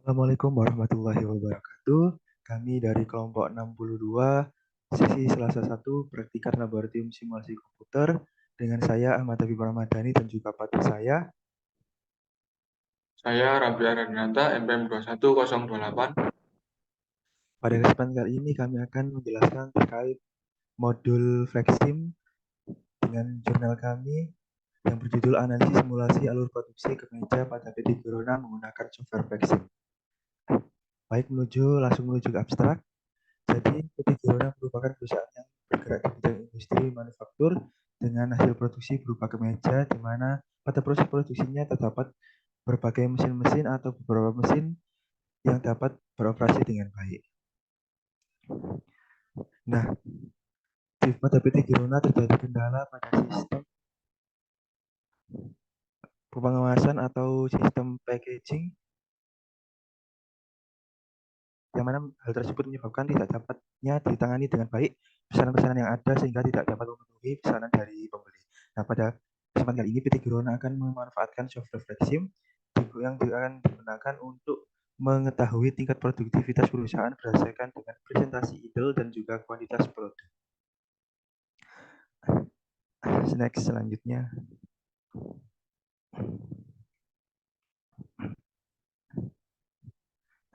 Assalamualaikum warahmatullahi wabarakatuh. Kami dari kelompok 62, sesi Selasa 1, Praktikan Laboratorium Simulasi Komputer, dengan saya Ahmad Habib Ramadhani dan juga partner saya. Saya Rabi Aranata, NPM 21028. Pada kesempatan kali ini kami akan menjelaskan terkait modul Flexsim dengan jurnal kami yang berjudul Analisis Simulasi Alur Produksi Kemeja pada PT Corona menggunakan software Flexsim. Baik, langsung menuju ke abstrak. Jadi, PT Corona merupakan perusahaan yang bergerak di bidang industri manufaktur dengan hasil produksi berupa kemeja, di mana pada proses produksinya terdapat berbagai mesin-mesin atau beberapa mesin yang dapat beroperasi dengan baik. Nah, pada PT Corona terjadi kendala pada sistem pengawasan atau sistem packaging, yang mana hal tersebut menyebabkan tidak dapatnya ditangani dengan baik pesanan-pesanan yang ada sehingga tidak dapat memenuhi pesanan dari pembeli. Nah, pada kesempatan kali ini PT Corona akan memanfaatkan software Flexsim yang akan digunakan untuk mengetahui tingkat produktivitas perusahaan berdasarkan dengan presentasi idle dan juga kuantitas produk. Next, selanjutnya.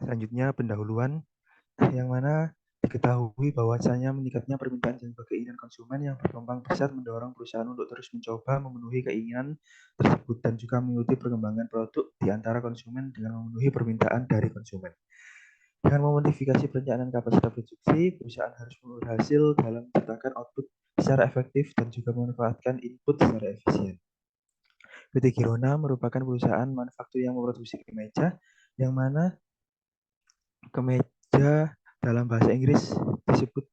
Selanjutnya pendahuluan, yang mana diketahui bahwasanya meningkatnya permintaan dan keinginan konsumen yang berkembang pesat mendorong perusahaan untuk terus mencoba memenuhi keinginan tersebut dan juga mengikuti perkembangan produk di antara konsumen dengan memenuhi permintaan dari konsumen. Dengan memodifikasi perencanaan kapasitas produksi, perusahaan harus berhasil dalam menciptakan output secara efektif dan juga memanfaatkan input secara efisien. PT Kirona merupakan perusahaan manufaktur yang memproduksi kemeja, yang mana kemeja dalam bahasa Inggris disebut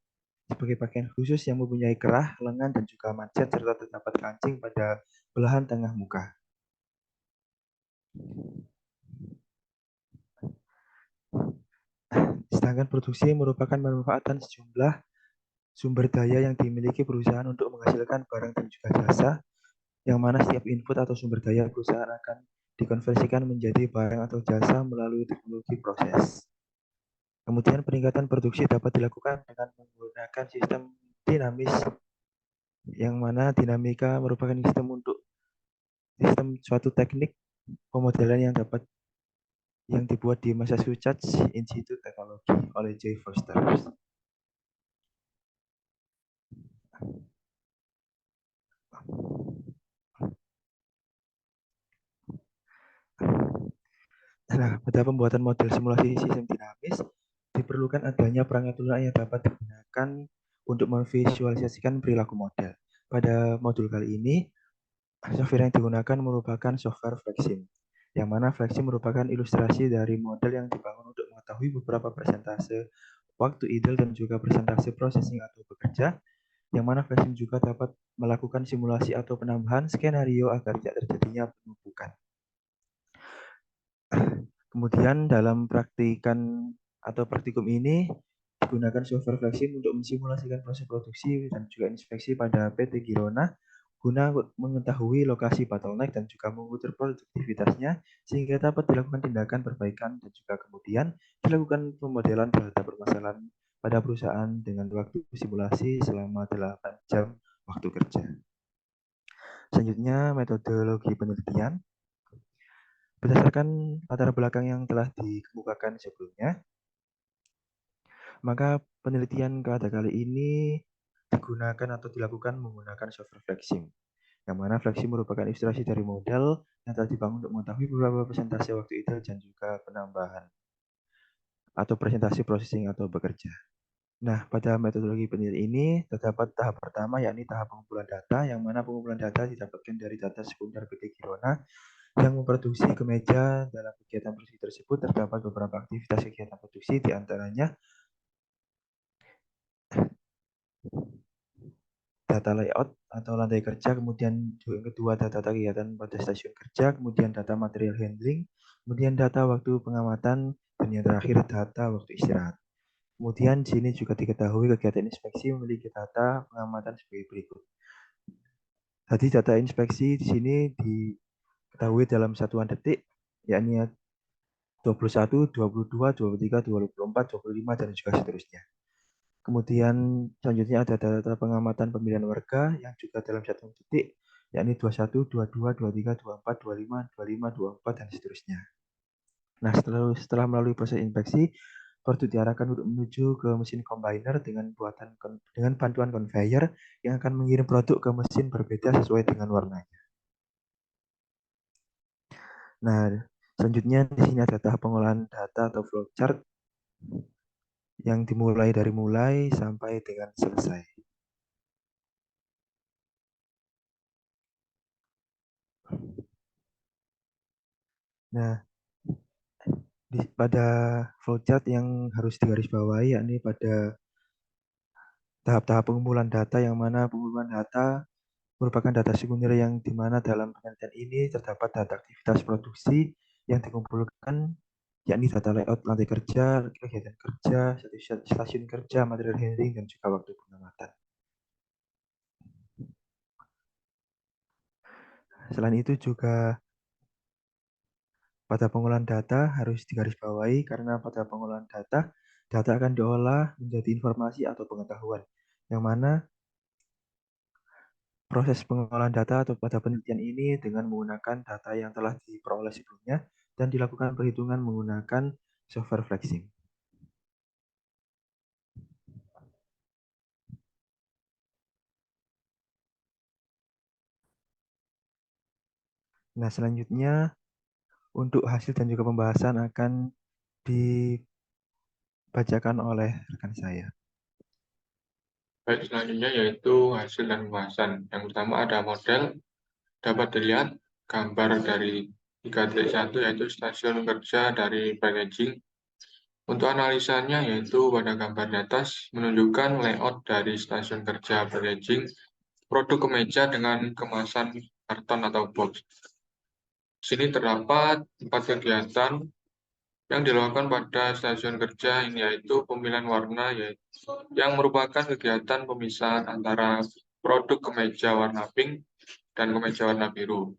sebagai pakaian khusus yang mempunyai kerah, lengan, dan juga manset, serta terdapat kancing pada belahan tengah muka. Sedangkan produksi merupakan pemanfaatan sejumlah sumber daya yang dimiliki perusahaan untuk menghasilkan barang dan juga jasa, yang mana setiap input atau sumber daya perusahaan akan dikonversikan menjadi barang atau jasa melalui teknologi proses. Kemudian peningkatan produksi dapat dilakukan dengan menggunakan sistem dinamis, yang mana dinamika merupakan sistem suatu teknik pemodelan yang dibuat di Massachusetts Institute Technology oleh J. Foster. Nah, pada pembuatan model simulasi sistem dinamis, diperlukan adanya perangkat lunak yang dapat digunakan untuk memvisualisasikan perilaku model. Pada modul kali ini, software yang digunakan merupakan software Flexsim, yang mana Flexsim merupakan ilustrasi dari model yang dibangun untuk mengetahui beberapa persentase waktu ideal dan juga persentase processing atau bekerja, yang mana Flexsim juga dapat melakukan simulasi atau penambahan skenario agar tidak terjadinya penumpukan. Kemudian dalam praktikum ini digunakan software Flexsim untuk mensimulasikan proses produksi dan juga inspeksi pada PT Girona guna mengetahui lokasi bottleneck dan juga mengukur produktivitasnya sehingga dapat dilakukan tindakan perbaikan dan juga kemudian dilakukan pemodelan terhadap permasalahan pada perusahaan dengan waktu simulasi selama 8 jam waktu kerja. Selanjutnya metodologi penelitian. Berdasarkan latar belakang yang telah dikemukakan sebelumnya, maka penelitian pada kali ini digunakan atau dilakukan menggunakan software Flexsim, yang mana Flexsim merupakan ilustrasi dari model yang telah dibangun untuk mengetahui beberapa persentase waktu ideal dan juga penambahan atau presentasi processing atau bekerja. Nah, pada metodologi penelitian ini terdapat tahap pertama yakni tahap pengumpulan data, yang mana pengumpulan data didapatkan dari data sekunder PT Kirona yang memproduksi kemeja. Dalam kegiatan produksi tersebut terdapat beberapa aktivitas kegiatan produksi, diantaranya data layout atau lantai kerja, kemudian yang kedua data kegiatan pada stasiun kerja, kemudian data material handling, kemudian data waktu pengamatan, dan yang terakhir data waktu istirahat. Kemudian di sini juga diketahui kegiatan inspeksi memiliki data pengamatan sebagai berikut. Tadi data inspeksi di sini diketahui dalam satuan detik, yakni 21, 22, 23, 24, 25, dan juga seterusnya. Kemudian selanjutnya ada data pengamatan pemilihan warga yang juga dalam satu titik, yakni 21, 22, 23, 24, 25, 25, 24, dan seterusnya. Nah, setelah melalui proses inspeksi, produk diarahkan untuk menuju ke mesin combiner dengan bantuan conveyor yang akan mengirim produk ke mesin berbeda sesuai dengan warnanya. Nah, selanjutnya di sini ada tahap pengolahan data atau flowchart yang dimulai dari mulai sampai dengan selesai. Nah, pada flowchart yang harus digarisbawahi yakni pada tahap-tahap pengumpulan data yang mana pengumpulan data merupakan data sekunder yang di mana dalam penelitian ini terdapat data aktivitas produksi yang dikumpulkan yakni data layout lantai kerja, kegiatan kerja, stasiun kerja, material handling, dan juga waktu pengamatan. Selain itu juga pada pengolahan data harus digarisbawahi karena pada pengolahan data akan diolah menjadi informasi atau pengetahuan, yang mana proses pengolahan data atau pada penelitian ini dengan menggunakan data yang telah diperoleh sebelumnya dan dilakukan perhitungan menggunakan software flexing. Nah, selanjutnya untuk hasil dan juga pembahasan akan dibacakan oleh rekan saya. Baik, selanjutnya yaitu hasil dan pembahasan. Yang pertama ada model, dapat dilihat gambar dari 3.1 yaitu stasiun kerja dari packaging. Untuk analisanya yaitu pada gambar di atas menunjukkan layout dari stasiun kerja packaging, produk kemeja dengan kemasan karton atau box. Di sini terdapat 4 kegiatan yang dilakukan pada stasiun kerja ini yaitu pemilihan warna yang merupakan kegiatan pemisahan antara produk kemeja warna pink dan kemeja warna biru.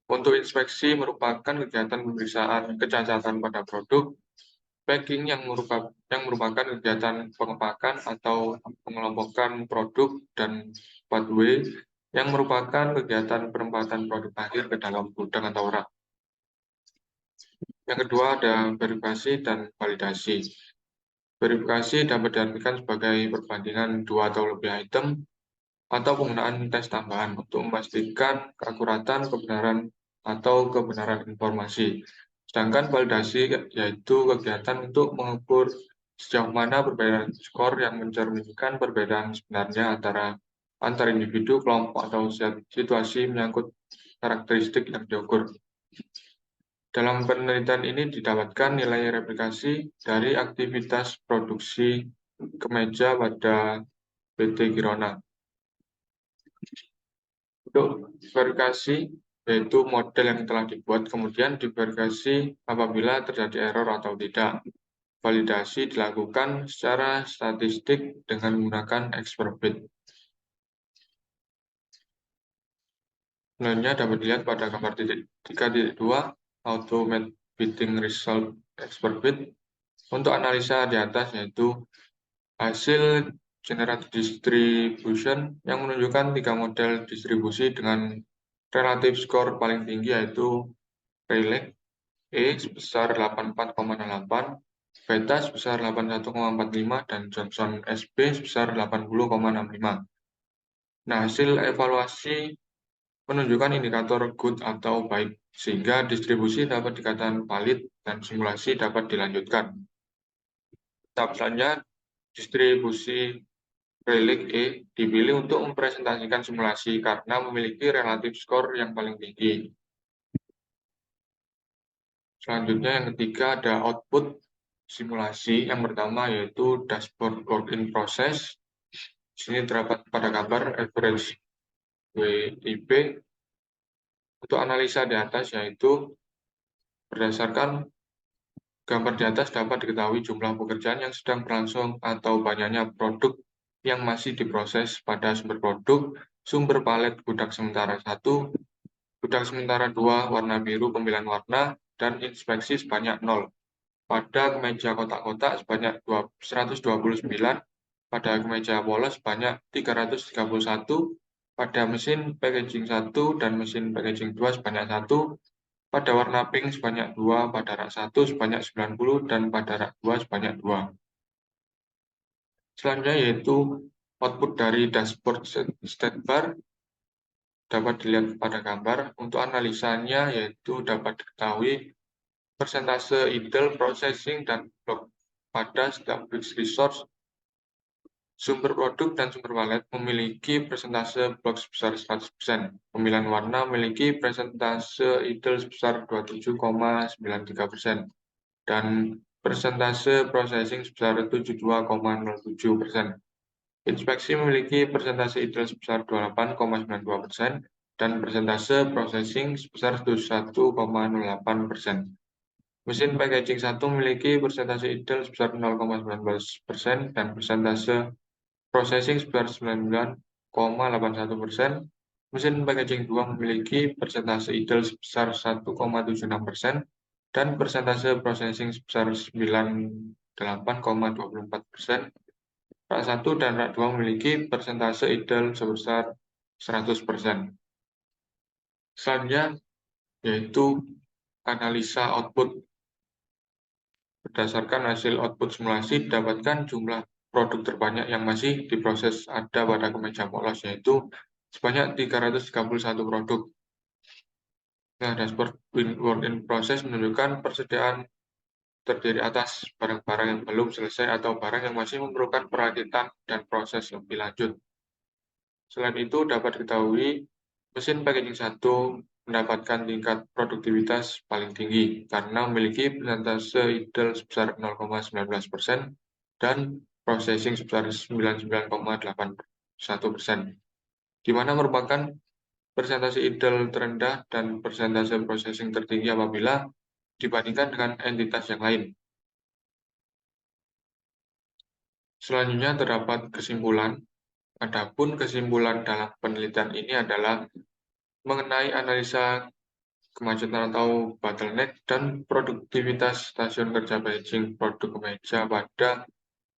Untuk inspeksi merupakan kegiatan pemeriksaan kecacatan pada produk, packing yang merupakan kegiatan pengepakan atau pengelompokan produk, dan pathway yang merupakan kegiatan penempatan produk akhir ke dalam gudang atau rak. Yang kedua ada verifikasi dan validasi. Verifikasi dapat diartikan sebagai perbandingan dua atau lebih item atau penggunaan tes tambahan untuk memastikan keakuratan, kebenaran informasi. Sedangkan validasi yaitu kegiatan untuk mengukur sejauh mana perbedaan skor yang mencerminkan perbedaan sebenarnya antar individu, kelompok, atau situasi menyangkut karakteristik yang diukur. Dalam penelitian ini didapatkan nilai replikasi dari aktivitas produksi kemeja pada PT Kirona. Untuk verifikasi, yaitu model yang telah dibuat, kemudian diverifikasi apabila terjadi error atau tidak. Validasi dilakukan secara statistik dengan menggunakan expert bit. Selanjutnya dapat dilihat pada gambar 3.2 Automate Bidding Result Expert Bid. Untuk analisa di atas yaitu hasil generated distribution yang menunjukkan 3 model distribusi dengan relatif skor paling tinggi yaitu Rayleigh E sebesar 84,8, Beta sebesar 81,45, dan Johnson SB sebesar 80,65. Nah, hasil evaluasi menunjukkan indikator good atau baik, sehingga distribusi dapat dikatakan valid dan simulasi dapat dilanjutkan. Tahap selanjutnya, distribusi Rayleigh E dipilih untuk mempresentasikan simulasi karena memiliki relatif skor yang paling tinggi. Selanjutnya yang ketiga ada output simulasi. Yang pertama yaitu dashboard work in process. Di sini terdapat pada gambar average WIP. Untuk analisa di atas yaitu berdasarkan gambar di atas dapat diketahui jumlah pekerjaan yang sedang berlangsung atau banyaknya produk yang masih diproses pada sumber produk, sumber palet gudang sementara 1, gudang sementara 2 warna biru pemilihan warna, dan inspeksi sebanyak 0. Pada kemeja kotak-kotak sebanyak 129, pada kemeja polos sebanyak 331, pada mesin packaging 1 dan mesin packaging 2 sebanyak 1, pada warna pink sebanyak 2, pada rak 1 sebanyak 90, dan pada rak 2 sebanyak 2. Selanjutnya yaitu output dari dashboard state bar dapat dilihat pada gambar. Untuk analisanya yaitu dapat diketahui persentase idle, processing, dan blok pada setiap resource. Sumber produk dan sumber walet memiliki persentase blok sebesar 100%. Pemilihan warna memiliki persentase idle sebesar 27,93%. Dan persentase processing sebesar 72,07%. Inspeksi memiliki persentase idle sebesar 28,92% dan persentase processing sebesar 71,08%. Mesin packaging 1 memiliki persentase idle sebesar 0,19% dan persentase processing sebesar 99,81%. Mesin packaging 2 memiliki persentase idle sebesar 1,76% dan persentase processing sebesar 98,24%. Rak 1 dan rak 2 memiliki persentase idle sebesar 100%. Selanjutnya yaitu analisa output. Berdasarkan hasil output simulasi, dapatkan jumlah produk terbanyak yang masih diproses ada pada kemeja polos, yaitu sebanyak 331 produk. Nah, dashboard work in process menunjukkan persediaan terdiri atas barang-barang yang belum selesai atau barang yang masih memerlukan perakitan dan proses lebih lanjut. Selain itu, dapat diketahui mesin packaging 1 mendapatkan tingkat produktivitas paling tinggi karena memiliki persentase idle sebesar 0,19% dan processing sebesar 99,81%, di mana merupakan persentase idle terendah dan persentase processing tertinggi apabila dibandingkan dengan entitas yang lain. Selanjutnya terdapat kesimpulan. Adapun kesimpulan dalam penelitian ini adalah mengenai analisa kemacetan atau bottleneck dan produktivitas stasiun kerja packaging produk kemeja pada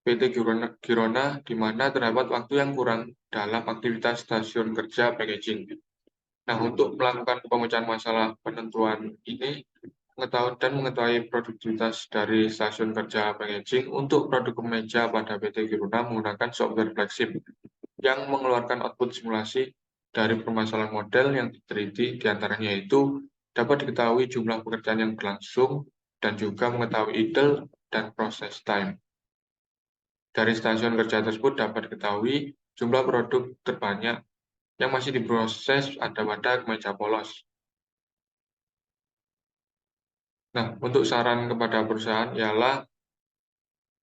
PT Girona, di mana terdapat waktu yang kurang dalam aktivitas stasiun kerja packaging. Nah, untuk melakukan pemecahan masalah penentuan ini, mengetahui produktivitas dari stasiun kerja packaging untuk produk kemeja pada PT Girona menggunakan software Flexim yang mengeluarkan output simulasi dari permasalahan model yang diteliti, diantaranya yaitu dapat diketahui jumlah pekerjaan yang berlangsung dan juga mengetahui idle dan process time. Dari stasiun kerja tersebut dapat diketahui jumlah produk terbanyak yang masih diproses ada pada kemeja polos. Nah, untuk saran kepada perusahaan ialah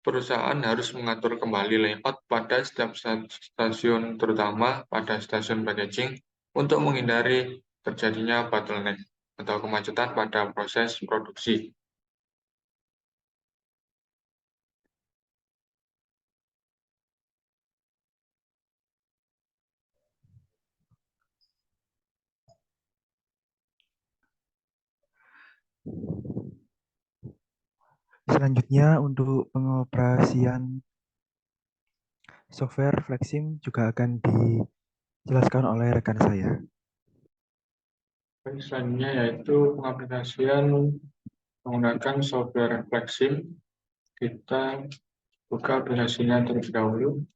perusahaan harus mengatur kembali layout pada setiap stasiun, terutama pada stasiun packaging, untuk menghindari terjadinya bottleneck atau kemacetan pada proses produksi. Selanjutnya untuk pengoperasian software Flexim juga akan dijelaskan oleh rekan saya. Selanjutnya yaitu pengaplikasian menggunakan software Flexim. Kita buka aplikasinya terlebih dahulu.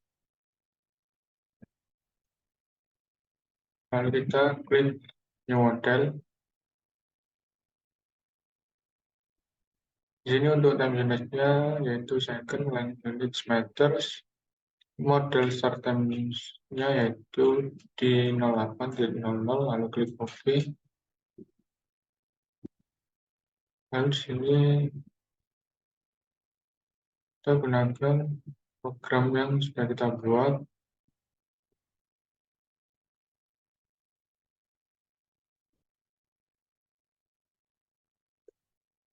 Lalu kita klik New Model. Di sini untuk time unit-nya yaitu second, length units meters. Model start time-nya yaitu di 08.00, lalu klik OK. Lalu di sini kita gunakan program yang sudah kita buat.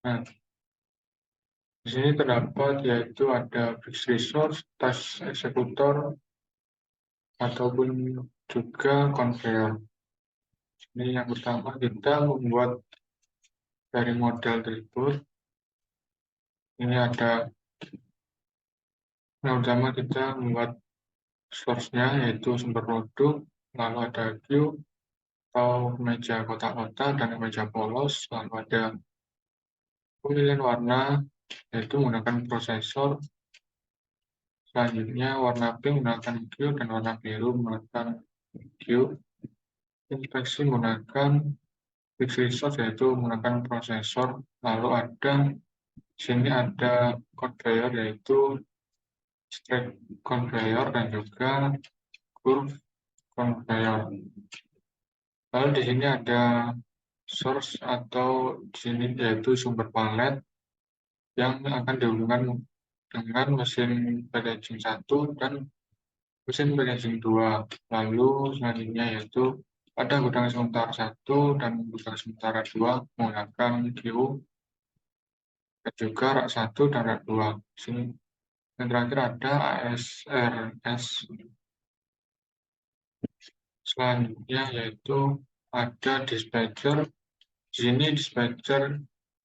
Nah, di sini terdapat yaitu ada fixed resource, task executor, ataupun juga conveyor. Ini yang pertama kita membuat dari model tersebut. Ini ada yang pertama kita membuat source-nya yaitu sumber produk, lalu ada queue atau meja kotak-kotak dan meja polos, lalu ada pemilihan warna yaitu menggunakan prosesor, selanjutnya warna pink menggunakan queue dan warna biru menggunakan queue, inspeksi menggunakan fixed resource yaitu menggunakan prosesor, lalu ada di sini ada conveyor yaitu straight conveyor dan juga curve conveyor. Lalu di sini ada source atau di sini yaitu sumber palet yang akan dihubungkan dengan mesin packaging 1 dan mesin packaging 2. Lalu selanjutnya yaitu ada gudang sementara 1 dan gudang sementara 2 menggunakan queue dan juga rak 1 dan rak 2. Di sini yang terakhir ada ASRS. Selanjutnya yaitu ada dispatcher. Di sini dispatcher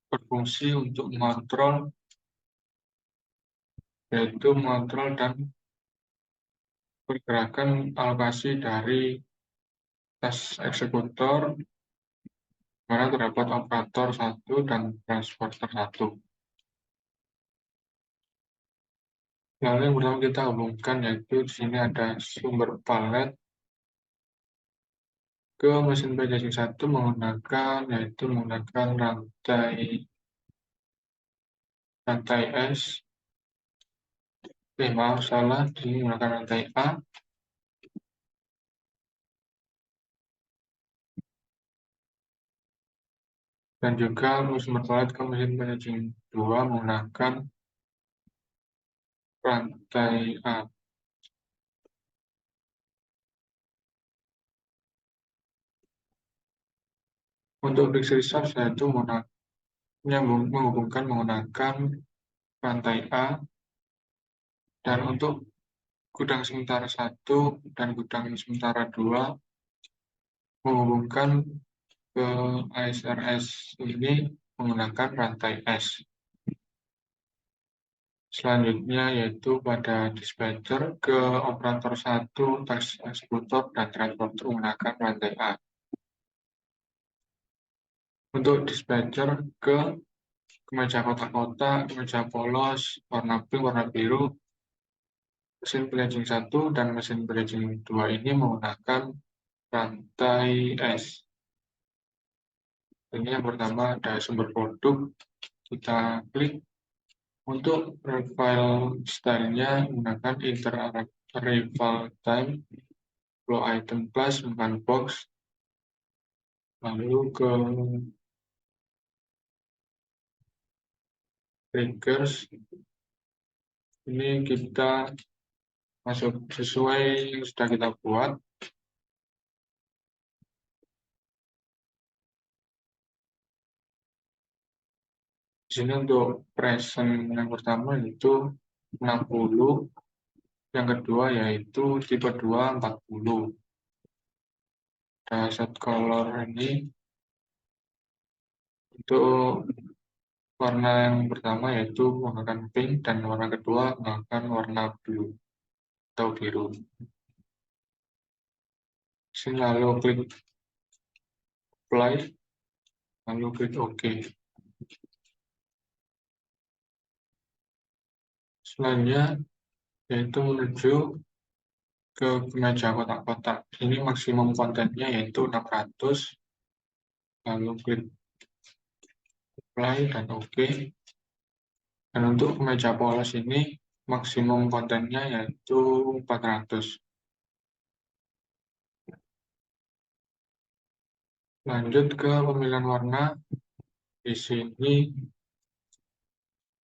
berfungsi untuk mengontrol yaitu mengontrol dan pergerakan alokasi dari tas eksekutor mana terdapat operator 1 dan transporter 1. Lalu yang pertama kita hubungkan yaitu di sini ada sumber palet ke mesin packaging 1 menggunakan rantai S. Maaf salah, di sini menggunakan rantai A. Dan juga sumber palet ke mesin packaging 2 menggunakan rantai A. Untuk fixed resource yaitu menghubungkan menggunakan rantai A, dan untuk gudang sementara 1 dan gudang sementara 2 menghubungkan ke ASRS ini menggunakan rantai S. Selanjutnya yaitu pada dispatcher ke operator 1, tas eksekutor, dan transporter menggunakan rantai A. Untuk dispatcher ke kemeja kotak-kotak, kemeja polos, warna pink, warna biru, mesin packaging 1 dan mesin packaging 2 ini menggunakan rantai S. Ini yang pertama ada sumber produk, kita klik. Untuk profile stylenya menggunakan interarrival time, flow item plus, bukan box. Lalu ke triggers, ini kita masuk sesuai yang sudah kita buat. Di sini untuk present yang pertama itu 60, yang kedua yaitu tipe 2 40. Nah, set color ini untuk warna yang pertama yaitu menggunakan pink dan warna kedua menggunakan warna blue atau biru. Sini lalu klik apply, lalu klik OK. Selanjutnya yaitu menuju ke meja kotak-kotak. Ini maksimum kontennya yaitu 600. Lalu klik apply dan OK. Dan untuk meja polos ini maksimum kontennya yaitu 400. Lanjut ke pemilihan warna. Di sini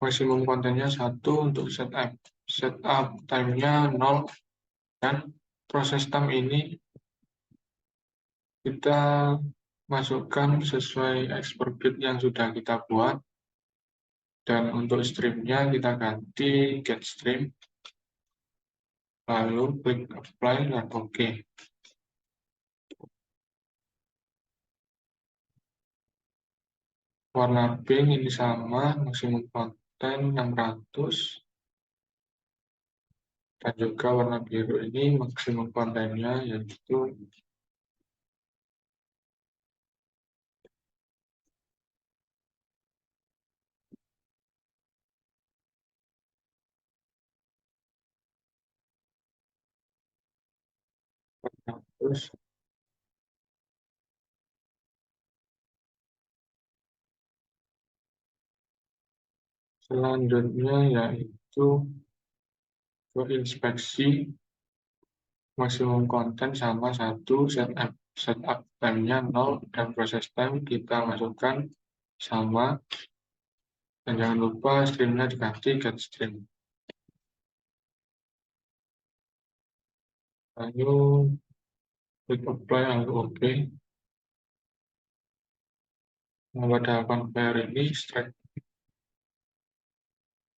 maksimum kontennya 1 untuk setup time-nya 0, dan proses time ini kita masukkan sesuai expert bit yang sudah kita buat. Dan untuk streamnya kita ganti get stream, lalu klik apply dan OK. Warna pink ini sama, maksimum konten 600. Dan juga warna biru ini maksimum kontennya yaitu 400. Selanjutnya yaitu ke inspeksi, maksimum konten sama 1, setup time-nya 0, dan proses time kita masukkan sama, dan jangan lupa streamnya diganti get stream. Lalu klik apply, lalu oke. Nah, pada conveyor ini strike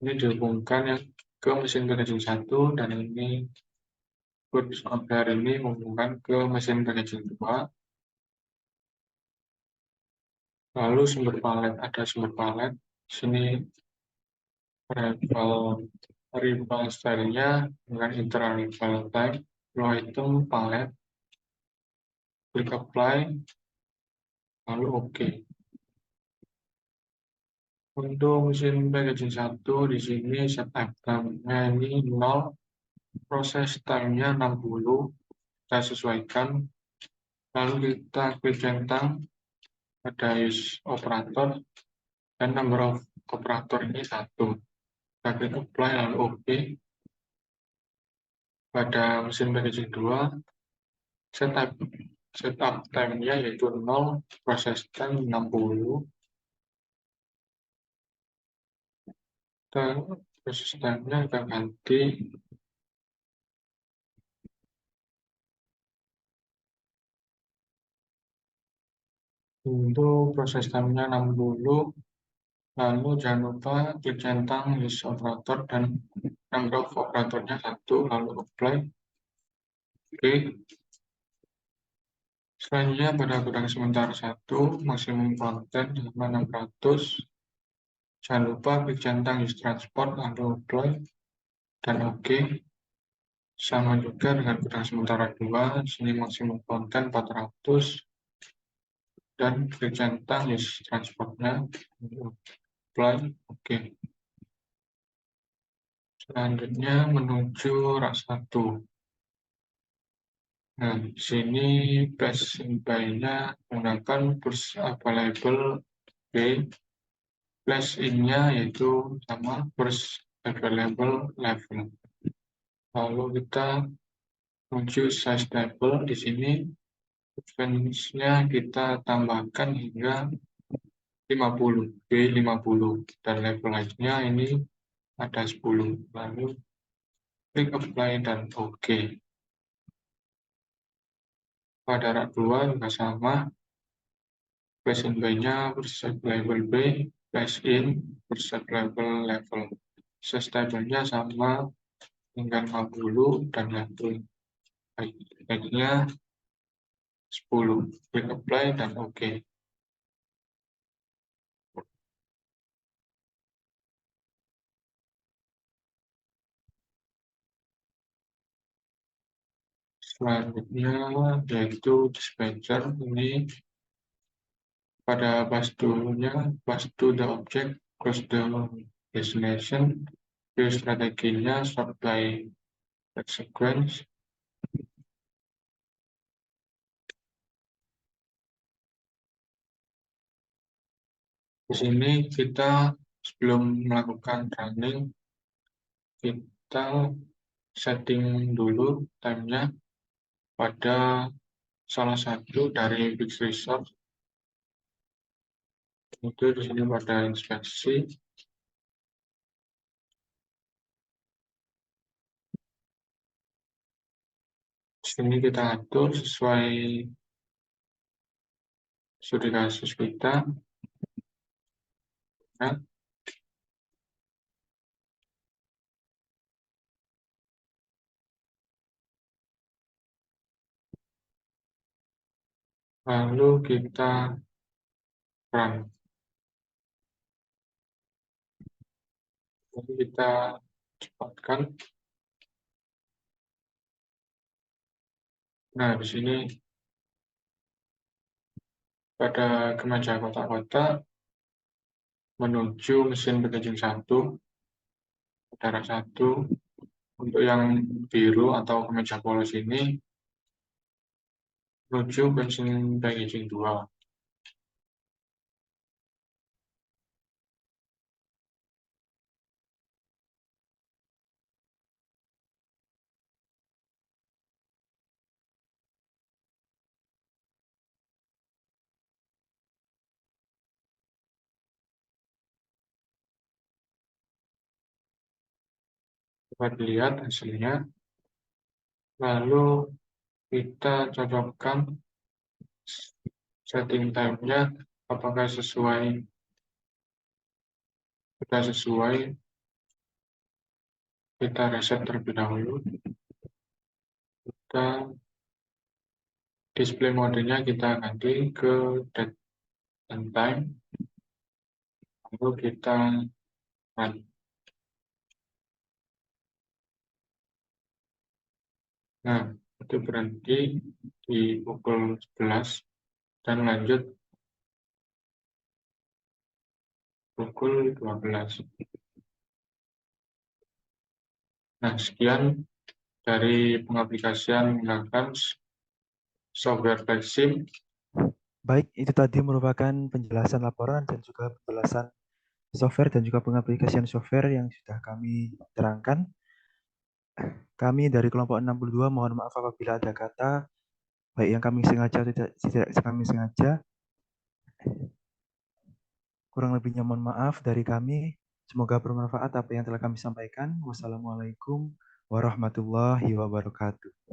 ini dihubungkan yang ke mesin packaging 1, dan ini goods conveyor ini menghubungkan ke mesin packaging 2. Lalu sumber palet, ada sumber palet. Sini rival style-nya dengan interval time, low item palet, klik apply, lalu oke. Untuk mesin packaging 1 di sini set item-nya ini 0, proses time-nya 60, kita sesuaikan. Lalu kita klik centang pada use operator, dan number of operator ini 1. Kita klik apply lalu oke. Pada mesin packaging 2, setup setup time-nya yaitu 0, proses time 60, dan proses time-nya kita ganti untuk proses time-nya 60. Lalu jangan lupa klik centang use operator dan number of operatornya 1, lalu apply. Oke. Selanjutnya pada gudang sementara 1, maksimum konten sama 600. Jangan lupa klik centang use transport, lalu apply, dan oke. Sama juga dengan gudang sementara 2, sini maksimum konten 400, dan klik centang use transportnya, apply, oke. Selanjutnya menuju rak 1. Nah, di sini place by-nya menggunakan burst available B. Place in-nya yaitu sama burst available level. Lalu kita menuju size table. Di sini advance-nya kita tambahkan hingga 50, B50, dan level height-nya ini ada 10. Lalu klik apply dan oke. Pada rak 2 juga sama, place in by-nya perset level B, place in perset level. Size table-nya sama hingga 50, dan level height-nya 10. Klik apply dan oke. Selanjutnya yaitu dispenser. Ini pada pass to the object, close the destination. View strateginya sort by sequence. Di sini kita sebelum melakukan running, kita setting dulu time-nya pada salah satu dari big resource. Itu di sini pada inspeksi. Di sini kita atur sesuai studi kasus kita. Nah, lalu kita run. Jadi kita cepatkan. Nah, di sini pada kemeja kotak-kotak menuju mesin packaging satu, udara satu. Untuk yang biru atau kemeja polos ini menuju mesin packaging 2. Dapat dilihat hasilnya. Lalu kita cocokkan setting time-nya apakah sudah sesuai. Kita reset terlebih dahulu. Kita display modenya kita ganti ke date and time. Lalu kita run. Nah, itu berhenti di pukul 11 dan lanjut pukul 12. Nah, sekian dari pengaplikasian menggunakan software FlexSim. Baik, itu tadi merupakan penjelasan laporan dan juga penjelasan software dan juga pengaplikasian software yang sudah kami terangkan. Kami dari kelompok 62 mohon maaf apabila ada kata baik yang kami sengaja atau tidak kami sengaja. Kurang lebihnya mohon maaf dari kami. Semoga bermanfaat apa yang telah kami sampaikan. Wassalamualaikum warahmatullahi wabarakatuh.